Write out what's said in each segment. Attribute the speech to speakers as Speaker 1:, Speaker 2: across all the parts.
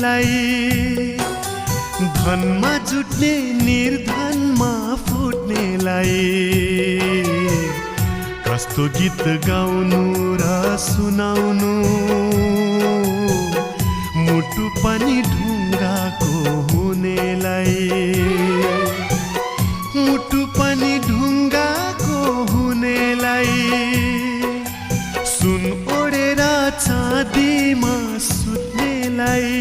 Speaker 1: फुट्नेलाई धनमा जुट्ने निर्धनमा फुट्नेलाई कस्तो गीत गाउनु र सुनाउनु मुटु पनि ढुङ्गाको हुनेलाई मुटु पनि ढुङ्गाको हुनेलाई सुन ओडेर चाँदीमा सुत्नेलाई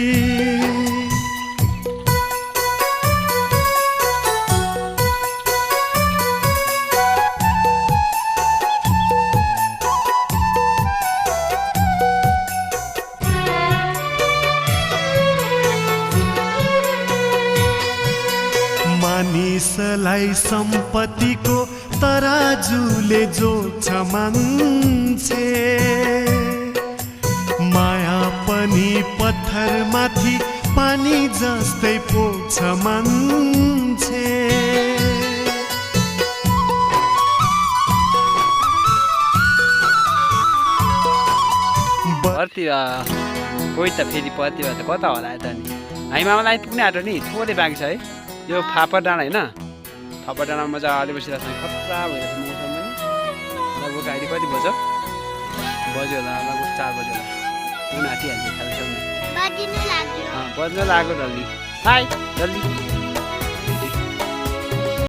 Speaker 1: मानिसलाई सम्पत्तिको तराजुले जोग्छ मान्छे माया पनि पत्थरमाथि पानी जस्तै पोख्छ मान्छे
Speaker 2: प्रतिभा कोही त फेरि प्रतिभा त कता होला त नि हामी मामालाई आइपुग्ने आँटो नि थोरै बाँकी छ है यो फापर डाँडा होइन फापर डाँडामा मजाले बसिरहेको छ खतरा भइरहेको छ मौसम पनि लगभग अहिले कति बज्यो होला लगभग 4 बज्यो होला पुन आँटिहाल्छ खालि बज्न लाग्यो जल्दी हाई जल्दी